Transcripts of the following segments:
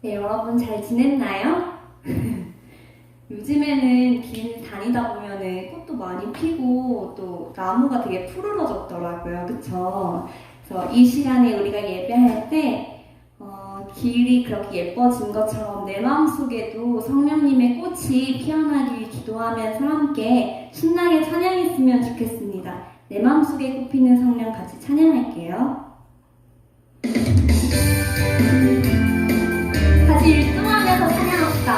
네, 여러분 잘 지냈나요? 요즘에는 길 다니다 보면은 꽃도 많이 피고 또 나무가 되게 푸르러졌더라고요. 그쵸? 그래서 이 시간에 우리가 예배할 때 길이 그렇게 예뻐진 것처럼 내 마음속에도 성령님의 꽃이 피어나길 기도하면서 함께 신나게 찬양했으면 좋겠습니다. 내 마음속에 꽃피는 성령 같이 찬양할게요. 같이 율동하면서 찬양합시다.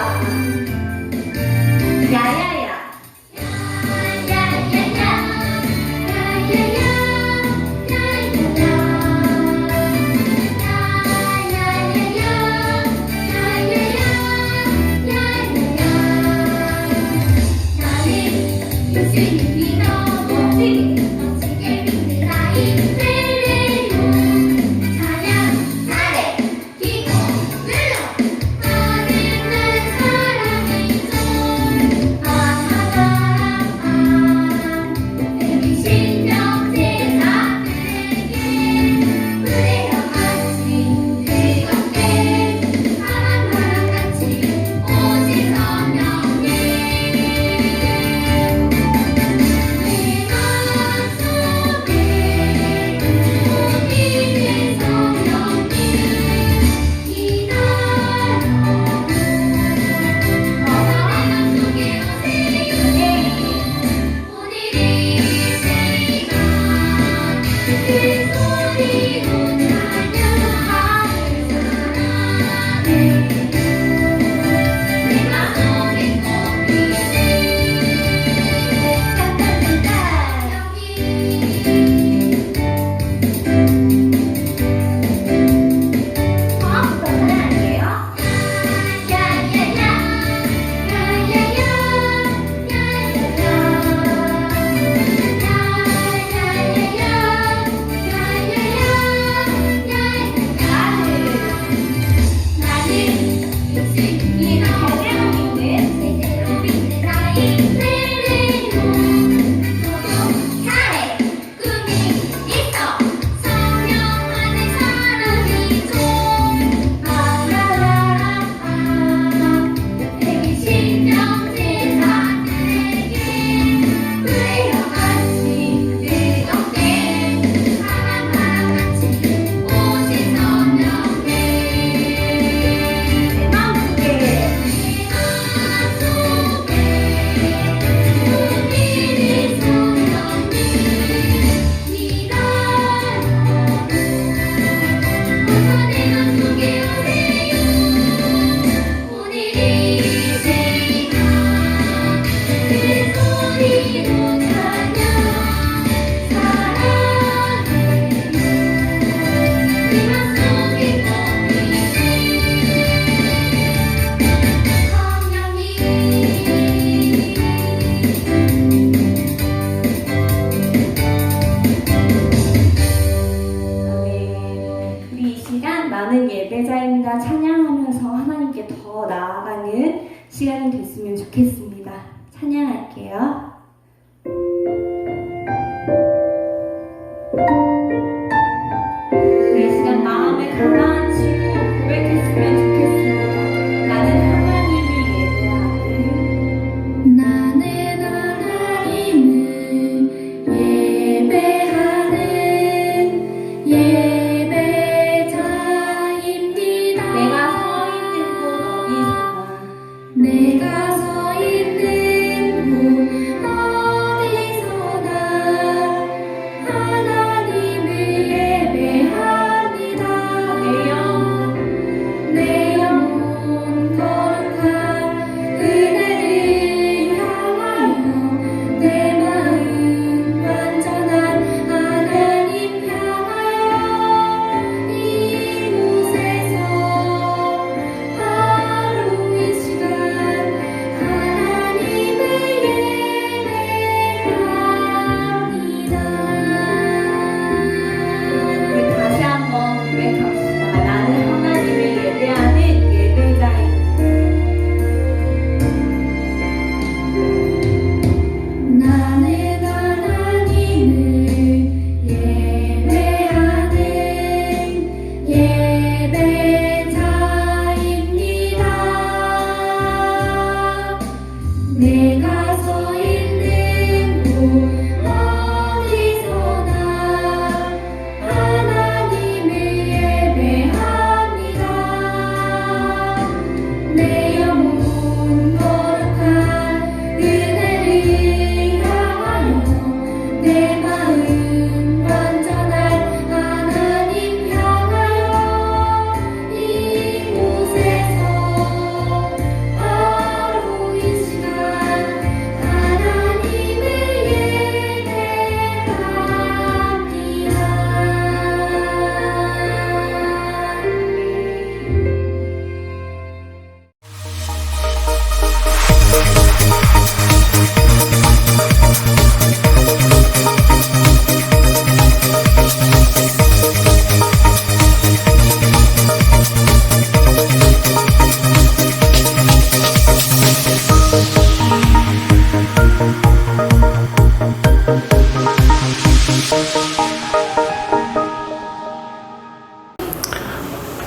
야야야. 나는 예배자입니다. 찬양하면서 하나님께 더 나아가는 시간이 됐으면 좋겠습니다. 찬양할게요. 이 시간 마음에 가라앉히고 고백했으면 좋겠습니다. 나는 하나님을 예배하는 나는 하나님을 예배하는 내가 서 있는 곳 어디서나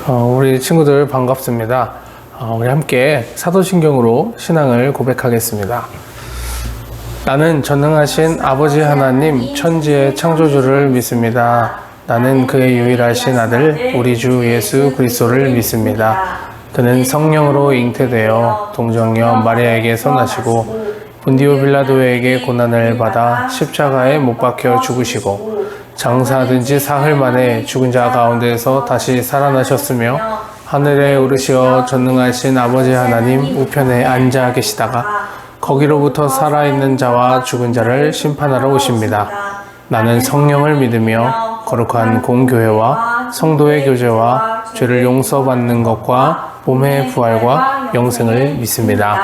우리 친구들 반갑습니다. 우리 함께 사도신경으로 신앙을 고백하겠습니다. 나는 전능하신 아버지 하나님 천지의 창조주를 믿습니다. 나는 그의 유일하신 아들 우리 주 예수 그리스도를 믿습니다. 그는 성령으로 잉태되어 동정녀 마리아에게서 나시고 본디오 빌라도에게 고난을 받아 십자가에 못 박혀 죽으시고 장사된 지 사흘 만에 죽은 자 가운데서 다시 살아나셨으며 하늘에 오르시어 전능하신 아버지 하나님 우편에 앉아 계시다가 거기로부터 살아있는 자와 죽은 자를 심판하러 오십니다. 나는 성령을 믿으며 거룩한 공교회와 성도의 교제와 죄를 용서받는 것과 몸의 부활과 영생을 믿습니다.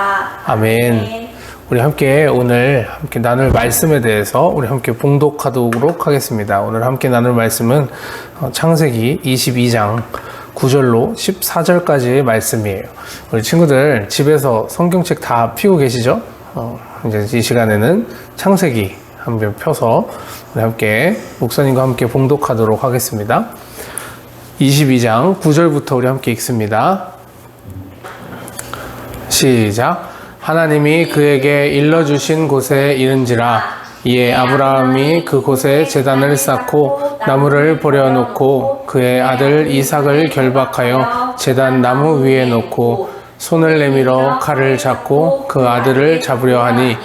아멘. 우리 함께 오늘 함께 나눌 말씀에 대해서 우리 함께 봉독하도록 하겠습니다. 오늘 함께 나눌 말씀은 창세기 22장 9절로 14절까지의 말씀이에요. 우리 친구들 집에서 성경책 다 펴고 계시죠? 이제 이 시간에는 창세기 한번 펴서 우리 함께 목사님과 함께 봉독하도록 하겠습니다. 22장 9절부터 우리 함께 읽습니다. 시작. 하나님이 그에게 일러주신 곳에 이른지라 이에 아브라함이 그곳에 제단을 쌓고 나무를 버려놓고 그의 아들 이삭을 결박하여 제단 나무 위에 놓고 손을 내밀어 칼을 잡고 그 아들을 잡으려 하니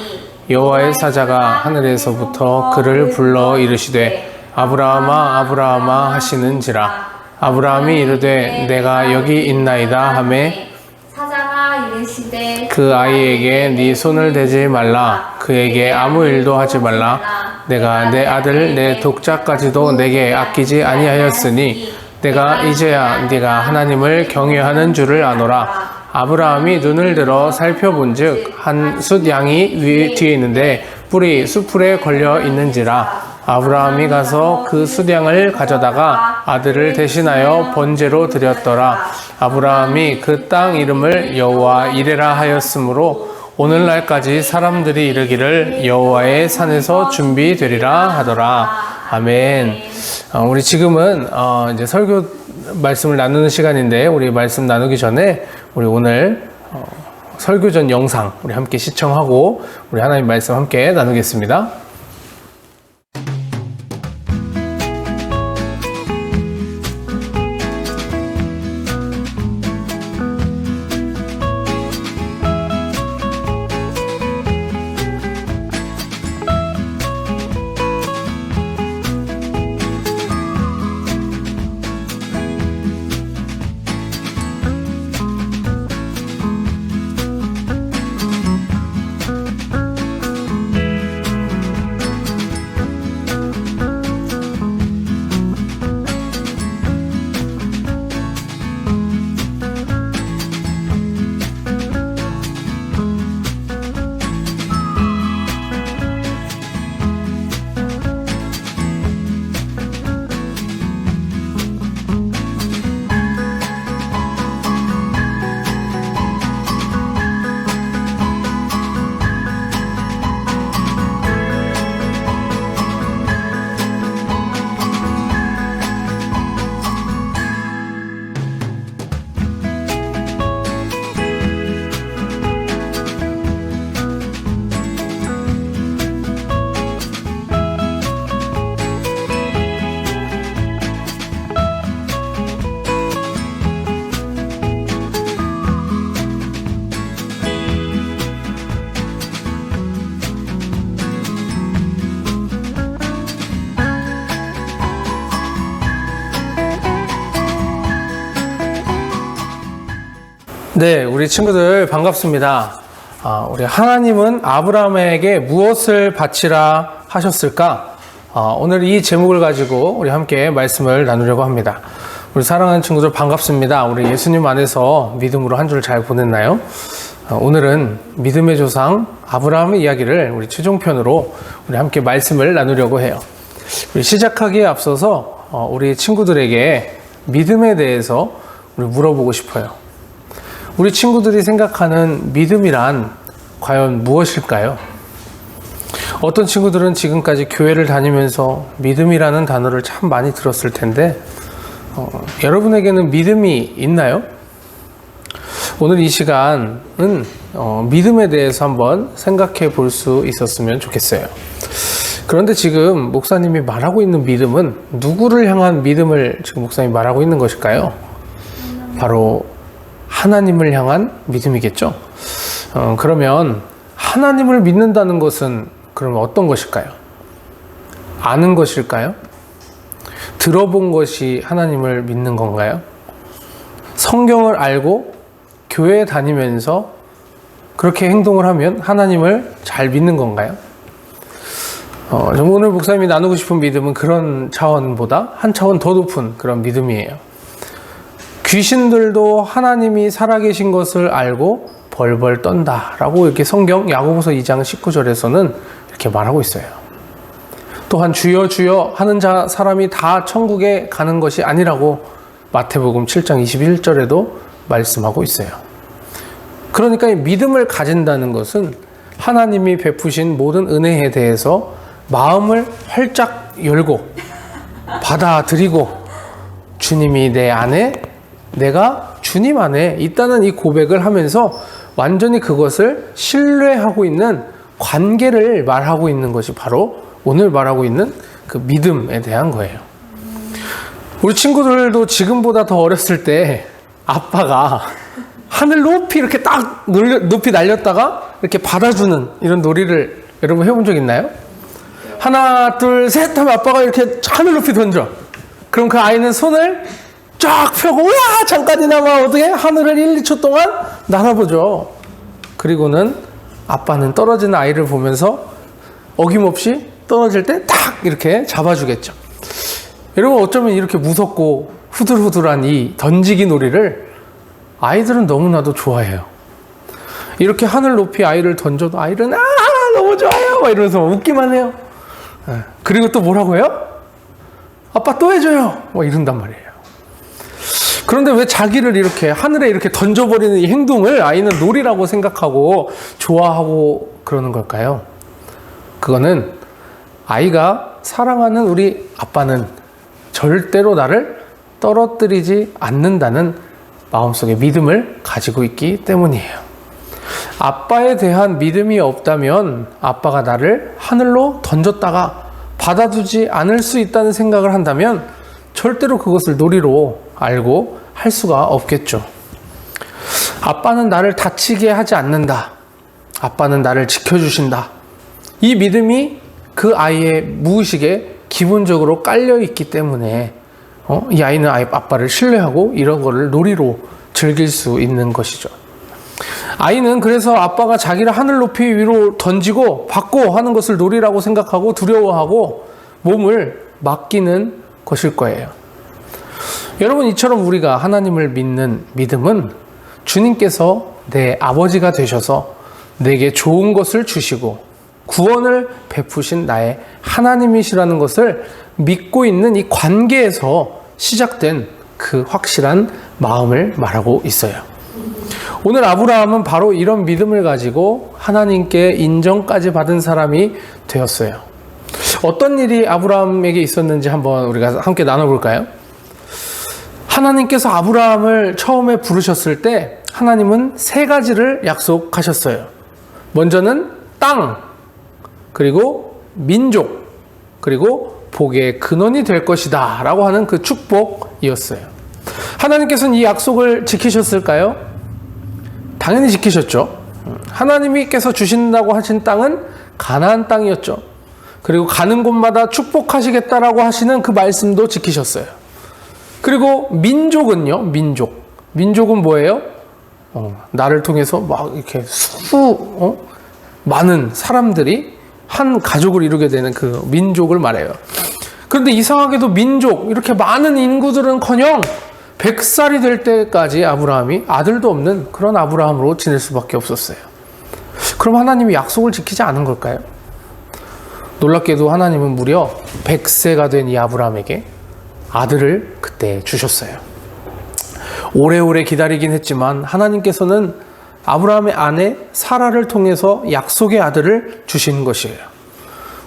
여호와의 사자가 하늘에서부터 그를 불러 이르시되 아브라함아 아브라함아 하시는지라 아브라함이 이르되 내가 여기 있나이다 하매 사자가 이르시되 그 아이에게 네 손을 대지 말라 그에게 아무 일도 하지 말라 내가 내 아들 내 독자까지도 내게 아끼지 아니하였으니 내가 이제야 네가 하나님을 경외하는 줄을 아노라. 아브라함이 눈을 들어 살펴본즉 한 숫 양이 뒤에 있는데 뿔이 숫풀에 걸려 있는지라 아브라함이 가서 그 숫 양을 가져다가 아들을 대신하여 번제로 드렸더라. 아브라함이 그 땅 이름을 여호와 이레라 하였으므로 오늘날까지 사람들이 이르기를 여호와의 산에서 준비되리라 하더라. 아멘. 우리 지금은 이제 설교 말씀을 나누는 시간인데 우리 말씀 나누기 전에 우리 오늘 설교 전 영상 우리 함께 시청하고 우리 하나님 말씀 함께 나누겠습니다. 네, 우리 친구들 반갑습니다. 우리 하나님은 아브라함에게 무엇을 바치라 하셨을까? 오늘 이 제목을 가지고 우리 함께 말씀을 나누려고 합니다. 우리 사랑하는 친구들 반갑습니다. 우리 예수님 안에서 믿음으로 한 주를 잘 보냈나요? 오늘은 믿음의 조상 아브라함의 이야기를 우리 최종편으로 우리 함께 말씀을 나누려고 해요. 우리 시작하기에 앞서서 우리 친구들에게 믿음에 대해서 우리 물어보고 싶어요. 우리 친구들이 생각하는 믿음이란 과연 무엇일까요? 어떤 친구들은 지금까지 교회를 다니면서 믿음이라는 단어를 참 많이 들었을 텐데 여러분에게는 믿음이 있나요? 오늘 이 시간은 믿음에 대해서 한번 생각해 볼 수 있었으면 좋겠어요. 그런데 지금 목사님이 말하고 있는 믿음은 누구를 향한 믿음을 지금 목사님이 말하고 있는 것일까요? 바로 하나님을 향한 믿음이겠죠. 그러면 하나님을 믿는다는 것은 그러면 어떤 것일까요? 아는 것일까요? 들어본 것이 하나님을 믿는 건가요? 성경을 알고 교회에 다니면서 그렇게 행동을 하면 하나님을 잘 믿는 건가요? 오늘 목사님이 나누고 싶은 믿음은 그런 차원보다 한 차원 더 높은 그런 믿음이에요. 귀신들도 하나님이 살아계신 것을 알고 벌벌 떤다 라고 이렇게 성경 야고보서 2장 19절에서는 이렇게 말하고 있어요. 또한 주여 주여 하는 사람이 다 천국에 가는 것이 아니라고 마태복음 7장 21절에도 말씀하고 있어요. 그러니까 이 믿음을 가진다는 것은 하나님이 베푸신 모든 은혜에 대해서 마음을 활짝 열고 받아들이고 주님이 내 안에 내가 주님 안에 있다는 이 고백을 하면서 완전히 그것을 신뢰하고 있는 관계를 말하고 있는 것이 바로 오늘 말하고 있는 그 믿음에 대한 거예요. 우리 친구들도 지금보다 더 어렸을 때 아빠가 하늘 높이 이렇게 딱 높이 날렸다가 이렇게 받아주는 이런 놀이를 여러분 해본 적 있나요? 하나 둘 셋 하면 아빠가 이렇게 하늘 높이 던져. 그럼 그 아이는 손을 쫙 펴고 우와 잠깐이나마 어떻게 하늘을 1, 2초 동안 날아보죠. 그리고는 아빠는 떨어지는 아이를 보면서 어김없이 떨어질 때 탁 이렇게 잡아주겠죠. 여러분 어쩌면 이렇게 무섭고 후들후들한 이 던지기 놀이를 아이들은 너무나도 좋아해요. 이렇게 하늘 높이 아이를 던져도 아이들은 너무 좋아요 막 이러면서 웃기만 해요. 그리고 또 뭐라고 해요? 아빠 또 해줘요 막 이런단 말이에요. 그런데 왜 자기를 이렇게 하늘에 이렇게 던져버리는 이 행동을 아이는 놀이라고 생각하고 좋아하고 그러는 걸까요? 그거는 아이가 사랑하는 우리 아빠는 절대로 나를 떨어뜨리지 않는다는 마음속에 믿음을 가지고 있기 때문이에요. 아빠에 대한 믿음이 없다면 아빠가 나를 하늘로 던졌다가 받아두지 않을 수 있다는 생각을 한다면 절대로 그것을 놀이로 알고 할 수가 없겠죠. 아빠는 나를 다치게 하지 않는다. 아빠는 나를 지켜주신다. 이 믿음이 그 아이의 무의식에 기본적으로 깔려 있기 때문에 이 아이는 아빠를 신뢰하고 이런 거를 놀이로 즐길 수 있는 것이죠. 아이는 그래서 아빠가 자기를 하늘 높이 위로 던지고 받고 하는 것을 놀이라고 생각하고 두려워하고 몸을 맡기는 것일 거예요. 여러분 이처럼 우리가 하나님을 믿는 믿음은 주님께서 내 아버지가 되셔서 내게 좋은 것을 주시고 구원을 베푸신 나의 하나님이시라는 것을 믿고 있는 이 관계에서 시작된 그 확실한 마음을 말하고 있어요. 오늘 아브라함은 바로 이런 믿음을 가지고 하나님께 인정까지 받은 사람이 되었어요. 어떤 일이 아브라함에게 있었는지 한번 우리가 함께 나눠볼까요? 하나님께서 아브라함을 처음에 부르셨을 때 하나님은 세 가지를 약속하셨어요. 먼저는 땅, 그리고 민족, 그리고 복의 근원이 될 것이다 라고 하는 그 축복이었어요. 하나님께서는 이 약속을 지키셨을까요? 당연히 지키셨죠. 하나님께서 주신다고 하신 땅은 가나안 땅이었죠. 그리고 가는 곳마다 축복하시겠다라고 하시는 그 말씀도 지키셨어요. 그리고 민족은요, 민족은 뭐예요? 나를 통해서 막 이렇게 많은 사람들이 한 가족을 이루게 되는 그 민족을 말해요. 그런데 이상하게도 민족, 이렇게 많은 인구들은커녕 100살이 될 때까지 아브라함이 아들도 없는 그런 아브라함으로 지낼 수밖에 없었어요. 그럼 하나님이 약속을 지키지 않은 걸까요? 놀랍게도 하나님은 무려 100세가 된 이 아브라함에게 아들을 그때 주셨어요. 오래오래 기다리긴 했지만 하나님께서는 아브라함의 아내 사라를 통해서 약속의 아들을 주신 것이에요.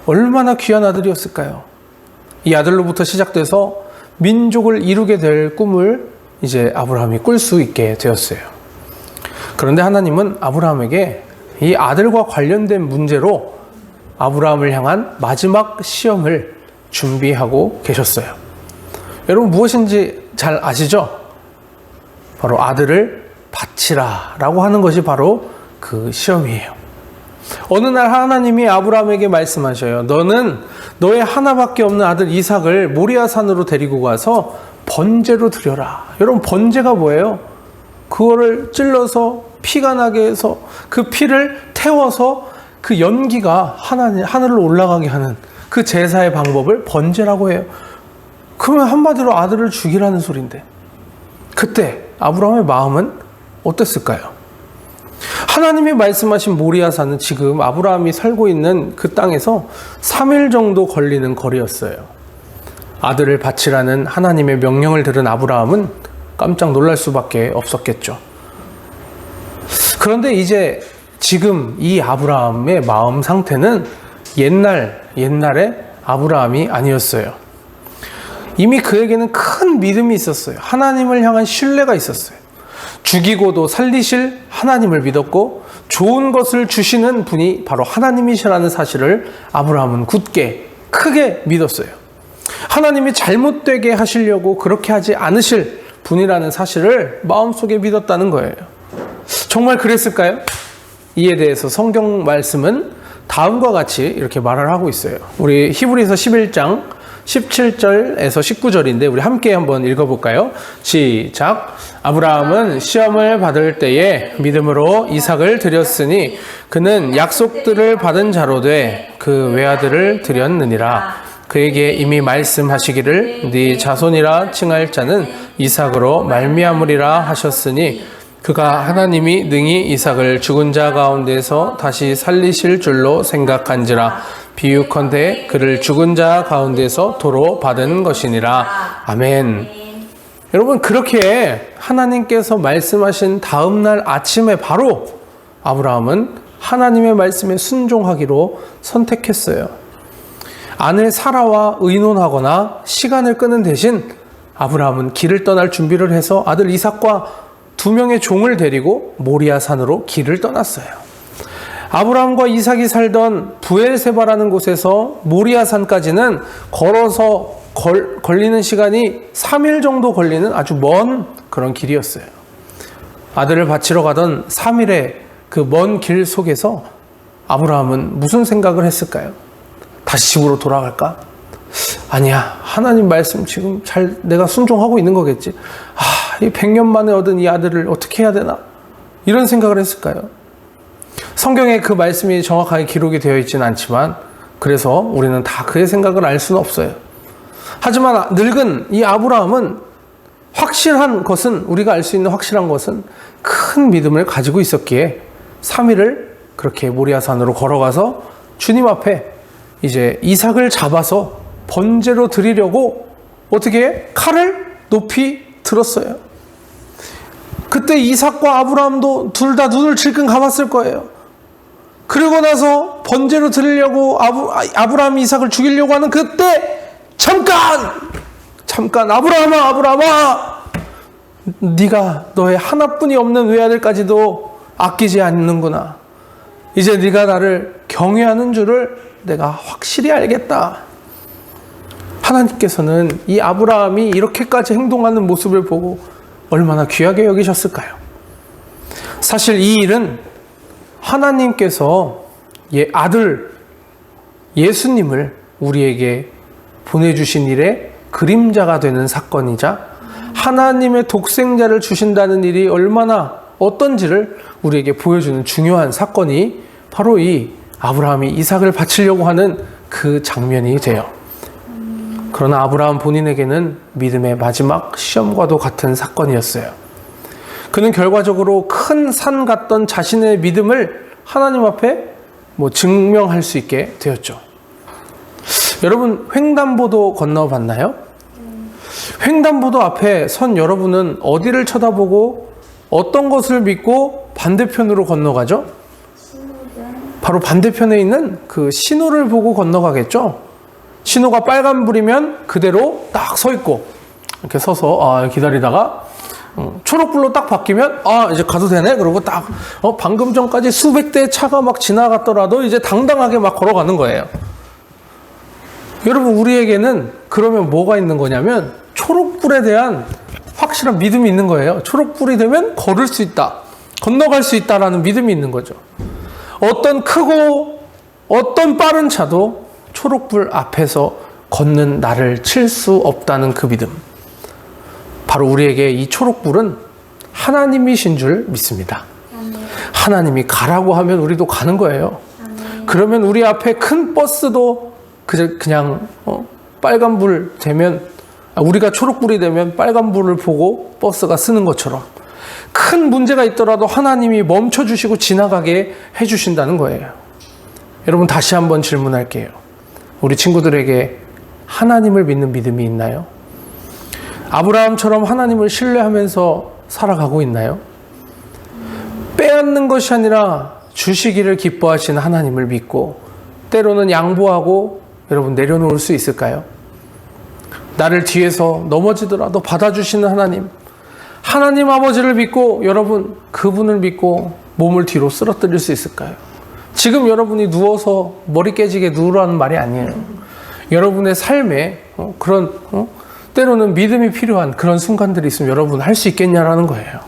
얼마나 귀한 아들이었을까요? 이 아들로부터 시작돼서 민족을 이루게 될 꿈을 이제 아브라함이 꿀 수 있게 되었어요. 그런데 하나님은 아브라함에게 이 아들과 관련된 문제로 아브라함을 향한 마지막 시험을 준비하고 계셨어요. 여러분 무엇인지 잘 아시죠? 바로 아들을 바치라 라고 하는 것이 바로 그 시험이에요. 어느 날 하나님이 아브라함에게 말씀하셔요. 너는 너의 하나밖에 없는 아들 이삭을 모리아산으로 데리고 가서 번제로 드려라. 여러분 번제가 뭐예요? 그거를 찔러서 피가 나게 해서 그 피를 태워서 그 연기가 하늘로 올라가게 하는 그 제사의 방법을 번제라고 해요. 그러면 한마디로 아들을 죽이라는 소리인데 그때 아브라함의 마음은 어땠을까요? 하나님이 말씀하신 모리아산은 지금 아브라함이 살고 있는 그 땅에서 3일 정도 걸리는 거리였어요. 아들을 바치라는 하나님의 명령을 들은 아브라함은 깜짝 놀랄 수밖에 없었겠죠. 그런데 이제 지금 이 아브라함의 마음 상태는 옛날의 아브라함이 아니었어요. 이미 그에게는 큰 믿음이 있었어요. 하나님을 향한 신뢰가 있었어요. 죽이고도 살리실 하나님을 믿었고 좋은 것을 주시는 분이 바로 하나님이시라는 사실을 아브라함은 굳게 크게 믿었어요. 하나님이 잘못되게 하시려고 그렇게 하지 않으실 분이라는 사실을 마음속에 믿었다는 거예요. 정말 그랬을까요? 이에 대해서 성경 말씀은 다음과 같이 이렇게 말을 하고 있어요. 우리 히브리서 11장 17절에서 19절인데 우리 함께 한번 읽어볼까요? 시작. 아브라함은 시험을 받을 때에 믿음으로 이삭을 드렸으니 그는 약속들을 받은 자로 돼 그 외아들을 드렸느니라. 그에게 이미 말씀하시기를 네 자손이라 칭할 자는 이삭으로 말미암으리라 하셨으니 그가 하나님이 능히 이삭을 죽은 자 가운데서 다시 살리실 줄로 생각한지라. 비유컨대 그를 죽은 자 가운데서 도로 받은 것이니라. 아멘. 여러분 그렇게 하나님께서 말씀하신 다음 날 아침에 바로 아브라함은 하나님의 말씀에 순종하기로 선택했어요. 아내 사라와 의논하거나 시간을 끄는 대신 아브라함은 길을 떠날 준비를 해서 아들 이삭과 2명의 종을 데리고 모리아산으로 길을 떠났어요. 아브라함과 이삭이 살던 부엘세바라는 곳에서 모리아산까지는 걸어서 걸리는 시간이 3일 정도 걸리는 아주 먼 그런 길이었어요. 아들을 바치러 가던 3일의 그 먼 길 속에서 아브라함은 무슨 생각을 했을까요? 다시 집으로 돌아갈까? 아니야. 하나님 말씀 지금 잘 내가 순종하고 있는 거겠지. 이 100년 만에 얻은 이 아들을 어떻게 해야 되나? 이런 생각을 했을까요? 성경에 그 말씀이 정확하게 기록이 되어 있지는 않지만 그래서 우리는 다 그의 생각을 알 수는 없어요. 하지만 늙은 이 아브라함은 확실한 것은 우리가 알 수 있는 확실한 것은 큰 믿음을 가지고 있었기에 3일을 그렇게 모리아산으로 걸어가서 주님 앞에 이제 이삭을 잡아서 번제로 드리려고 어떻게 칼을 높이 들었어요. 그때 이삭과 아브라함도 둘 다 눈을 질끈 감았을 거예요. 그러고 나서 번제로 드리려고 아브라함이 이삭을 죽이려고 하는 그때 잠깐 아브라함아 네가 너의 하나뿐이 없는 외아들까지도 아끼지 않는구나. 이제 네가 나를 경외하는 줄을 내가 확실히 알겠다. 하나님께서는 이 아브라함이 이렇게까지 행동하는 모습을 보고 얼마나 귀하게 여기셨을까요? 사실 이 일은 하나님께서 아들 예수님을 우리에게 보내주신 일의 그림자가 되는 사건이자 하나님의 독생자를 주신다는 일이 얼마나 어떤지를 우리에게 보여주는 중요한 사건이 바로 이 아브라함이 이삭을 바치려고 하는 그 장면이 돼요. 그러나 아브라함 본인에게는 믿음의 마지막 시험과도 같은 사건이었어요. 그는 결과적으로 큰 산 같던 자신의 믿음을 하나님 앞에 증명할 수 있게 되었죠. 여러분 횡단보도 건너봤나요? 횡단보도 앞에 선 여러분은 어디를 쳐다보고 어떤 것을 믿고 반대편으로 건너가죠? 바로 반대편에 있는 그 신호를 보고 건너가겠죠? 신호가 빨간불이면 그대로 딱 서 있고 이렇게 서서 기다리다가 초록불로 딱 바뀌면 이제 가도 되네. 그러고 딱 방금 전까지 수백 대의 차가 막 지나갔더라도 이제 당당하게 막 걸어가는 거예요. 여러분, 우리에게는 그러면 뭐가 있는 거냐면 초록불에 대한 확실한 믿음이 있는 거예요. 초록불이 되면 걸을 수 있다, 건너갈 수 있다라는 믿음이 있는 거죠. 어떤 크고 어떤 빠른 차도 초록불 앞에서 걷는 나를 칠 수 없다는 그 믿음. 바로 우리에게 이 초록불은 하나님이신 줄 믿습니다. 하나님이 가라고 하면 우리도 가는 거예요. 그러면 우리 앞에 큰 버스도 그냥 빨간불 되면, 우리가 초록불이 되면 빨간불을 보고 버스가 쓰는 것처럼 큰 문제가 있더라도 하나님이 멈춰주시고 지나가게 해주신다는 거예요. 여러분, 다시 한번 질문할게요. 우리 친구들에게 하나님을 믿는 믿음이 있나요? 아브라함처럼 하나님을 신뢰하면서 살아가고 있나요? 빼앗는 것이 아니라 주시기를 기뻐하시는 하나님을 믿고 때로는 양보하고 여러분 내려놓을 수 있을까요? 나를 뒤에서 넘어지더라도 받아주시는 하나님 아버지를 믿고 여러분 그분을 믿고 몸을 뒤로 쓰러뜨릴 수 있을까요? 지금 여러분이 누워서 머리 깨지게 누우라는 말이 아니에요. 여러분의 삶에 그런 때로는 믿음이 필요한 그런 순간들이 있으면 여러분 할 수 있겠냐라는 거예요.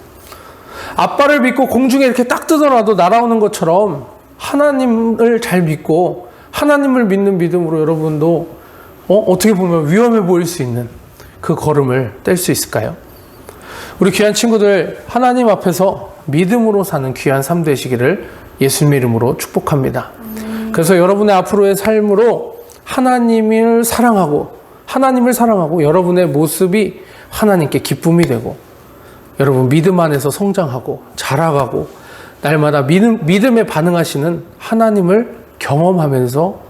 아빠를 믿고 공중에 이렇게 딱 뜨더라도 날아오는 것처럼 하나님을 잘 믿고 하나님을 믿는 믿음으로 여러분도 어떻게 보면 위험해 보일 수 있는 그 걸음을 뗄 수 있을까요? 우리 귀한 친구들, 하나님 앞에서 믿음으로 사는 귀한 삶 되시기를 예수님 이름으로 축복합니다. 그래서 여러분의 앞으로의 삶으로 하나님을 사랑하고 여러분의 모습이 하나님께 기쁨이 되고 여러분 믿음 안에서 성장하고 자라가고 날마다 믿음에 반응하시는 하나님을 경험하면서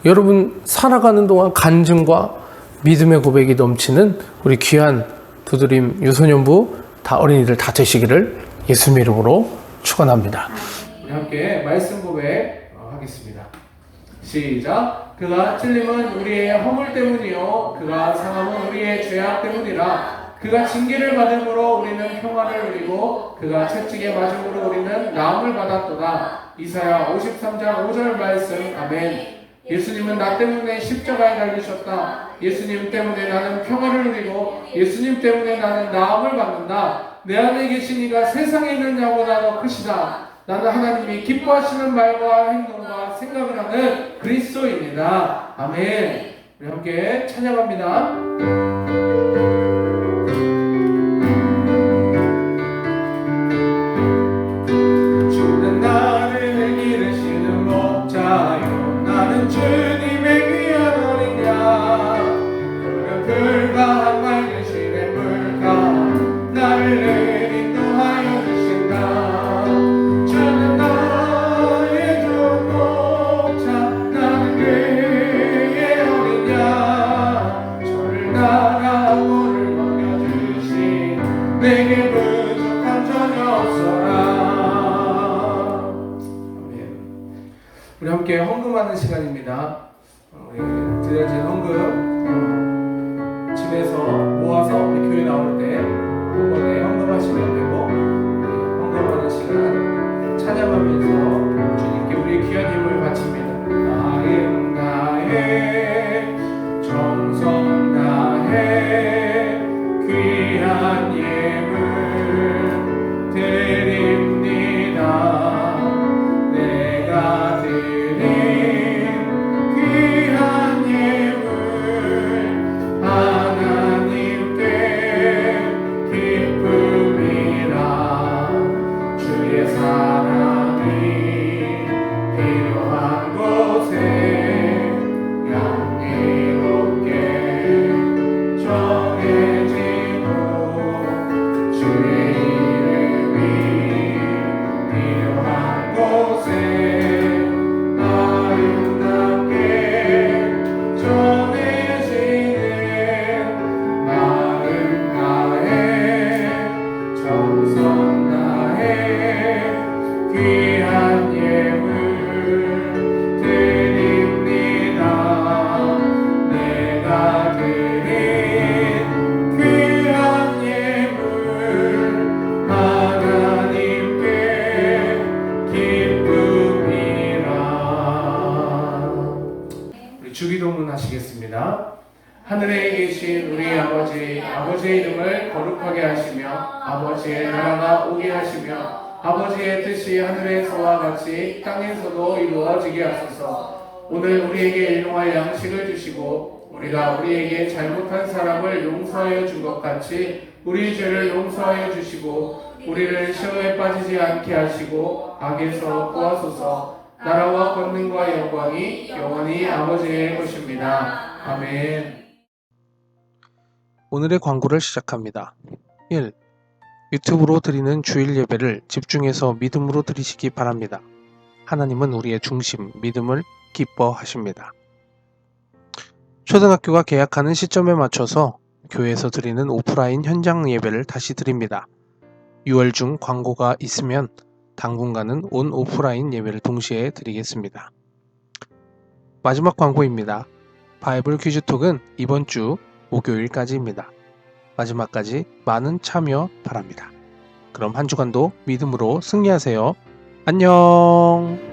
여러분 살아가는 동안 간증과 믿음의 고백이 넘치는 우리 귀한 두드림 유소년부 다 어린이들 다 되시기를 예수님 이름으로 축원합니다. 우리 함께 말씀 고백 하겠습니다. 시작. 그가 찔림은 우리의 허물 때문이요 그가 상함은 우리의 죄악 때문이라. 그가 징계를 받음으로 우리는 평화를 누리고 그가 채찍에 맞음으로 우리는 나음을 받았도다. 이사야 53장 5절 말씀. 아멘. 예수님은 나 때문에 십자가에 달리셨다. 예수님 때문에 나는 평화를 누리고 예수님 때문에 나는 나음을 받는다. 내 안에 계신 이가 세상에 있는 자보다 더 크시다. 나는 하나님이 기뻐하시는 말과 행동과 생각을 하는 그리스도입니다. 아멘. 우리 함께 찬양합니다. 주님의 귀한 어린 양 그는 불과 맑은 시내 물가 나를 인도하여 주신다. 주는 나의 조목자 나는 그의 어린 양 저를 따라 물을 먹여주신 내게 부족한 전혀 없어라. 우리 함께 헌금하는 시간입니다. 우리 드려진 헌금 집에서 모아서 우리 교회 나올 때 한 번에 헌금하시면 되고 헌금하는 시간 찬양하면서 주님께 우리 귀한 힘을 바칩니다. 나의 나의 정성 다해 귀한 예물 드립니다. 하나님께 기쁨이 하늘에 계신 우리 아버지의 이름을 거룩하게 하시며 아버지의 나라가 오게 하시며 아버지의 뜻이 하늘에서와 같이 땅에서도 이루어지게 하소서. 오늘 우리에게 일용할 양식을 주시고 우리가 우리에게 잘못한 사람을 용서하여 준 것 같이 우리 죄를 용서하여 주시고 우리를 시험에 빠지지 않게 하시고 악에서 구하소서. 나라와 권능과 영광이 영원히 아버지의 것입니다. 아멘. 오늘의 광고를 시작합니다. 1. 유튜브로 드리는 주일 예배를 집중해서 믿음으로 드리시기 바랍니다. 하나님은 우리의 중심, 믿음을 기뻐하십니다. 초등학교가 개학하는 시점에 맞춰서 교회에서 드리는 오프라인 현장 예배를 다시 드립니다. 6월 중 광고가 있으면 당분간은 온 오프라인 예배를 동시에 드리겠습니다. 마지막 광고입니다. 바이블 퀴즈톡은 이번 주 목요일까지입니다. 마지막까지 많은 참여 바랍니다. 그럼 한 주간도 믿음으로 승리하세요. 안녕.